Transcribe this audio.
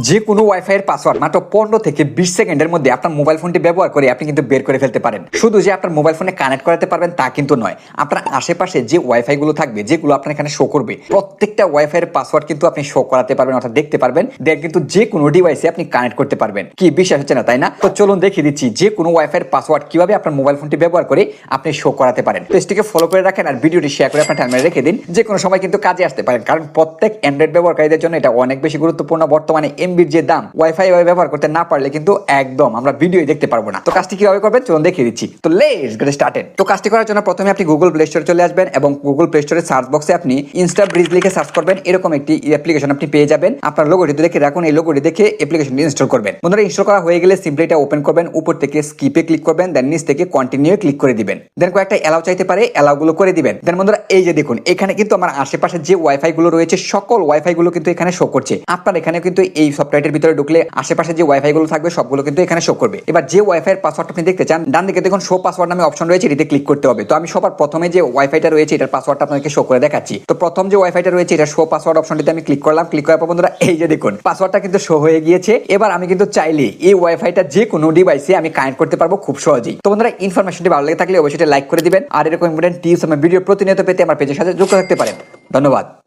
যে কোনো ওয়াইফাই এর পাসওয়ার্ড মাত্র 15 থেকে 20 সেকেন্ডের মধ্যে আপনার মোবাইল ফোনটি ব্যবহার করে আপনি কিন্তু বের করে ফেলতে পারেন। শুধু যে আপনার মোবাইল ফোনে কানেক্ট করাতে পারবেন তা কিন্তু নয়, আপনার আশেপাশে যে ওয়াইফাই গুলো থাকবে যেগুলো আপনার এখানে শো করবে প্রত্যেকটা ওয়াইফাই এর পাসওয়ার্ড কিন্তু আপনি শো করাতে পারবেন, অর্থাৎ দেখতে পারবেন। দেন কিন্তু যে কোনো ডিভাইসে আপনি কানেক্ট করতে পারবেন। কি বিশ্বাস হচ্ছে না, তাই না? তো চলুন দেখিয়ে দিচ্ছি যে কোনো ওয়াইফাই এর পাসওয়ার্ড কিভাবে আপনার মোবাইল ফোনটি ব্যবহার করে আপনি শো করাতে পারেন। পেজটিকে ফলো করে রাখেন আর ভিডিওটি শেয়ার করে আপনার টাইমলাইনে রেখে দিন। যে কোনো সময় কিন্তু কাজে আসতে পারেন, কারণ প্রত্যেক অ্যান্ড্রয়েড ব্যবহারকারীদের জন্য এটা অনেক বেশি গুরুত্বপূর্ণ। বর্তমানে এমবির যে দাম, ওয়াইফাই ব্যবহার করতে না পারলে কিন্তু একদম আমরা ভিডিও দেখতে পারবো না। তো কাজটি কিভাবে করবেন চলুন দেখিয়ে দিচ্ছি। তো লেটস গেট স্টার্টেড। তো কাজটি করার জন্য প্রথমে আপনি গুগল প্লে স্টোরে চলে আসবেন এবং গুগল প্লে স্টোরে সার্চ বক্সে আপনি ইনস্টা ব্রিজ লিখে সার্চ করবেন। এরকম একটি অ্যাপ্লিকেশন আপনি পেয়ে যাবেন। আপনার লোগোটি দেখে রাখুন, এই লোগোটি দেখে অ্যাপ্লিকেশনটি ইনস্টল করবেন। বন্ধুরা, ইনস্টল করা হয়ে গেলে সিম্পলি এটা ওপেন করবেন, উপর থেকে স্কিপে ক্লিক করবেন, দেন নিচ থেকে কন্টিনিউ ক্লিক করে দিবেন। দেন কয়েকটা অ্যালাউ চাইতে পারে, অ্যালাউ গুলো করে দিবেন। দেন বন্ধুরা, এই যে দেখুন এখানে কিন্তু আমার আশেপাশে যে ওয়াইফাই গুলো রয়েছে সকল ওয়াইফাই গুলো কিন্তু এখানে শো করছে। আপনার এখানে কিন্তু এই সফটওয়্যারটির ভিতরে ঢুকলে আশেপাশে যে ওয়াইফাই গুলো থাকবে সবগুলো কিন্তু এখানে শো করবে। এবার যে ওয়াইফাই এর পাসওয়ার্ড আপনি দেখতে চান, ডান দিকে দেখুন শো পাসওয়ার্ড নামে অপশন রয়েছে, এটিতে ক্লিক করতে হবে। তো আমি সবার প্রথমে যে ওয়াইফাইটা রয়েছে এটার পাসওয়ার্ডটা আপনাদেরকে শো করে দেখাচ্ছি। তো প্রথম যে ওয়াইফাইটা রয়েছে এটা শো পাসওয়ার্ড অপশনটিতে আমি ক্লিক করলাম। ক্লিক করার পর বন্ধুরা এই যে দেখুন পাসওয়ার্ডটা কিন্তু শো হয়ে গিয়েছে। এবার আমি কিন্তু চাইলে এই ওয়াইফাইটা যে কোনো ডিভাইসে আমি কানেক্ট করতে পারবো খুব সহজেই। তো বন্ধুরা, ইনফরমেশনটি ভালো লেগে থাকলে অবশ্যই লাইক করে দিবেন আর এরকম ইম্পর্টেন্ট টিপস আমার ভিডিও প্রতিনিয়ত পেতে আমার পেজের সাথে যুক্ত থাকতে পারেন। ধন্যবাদ।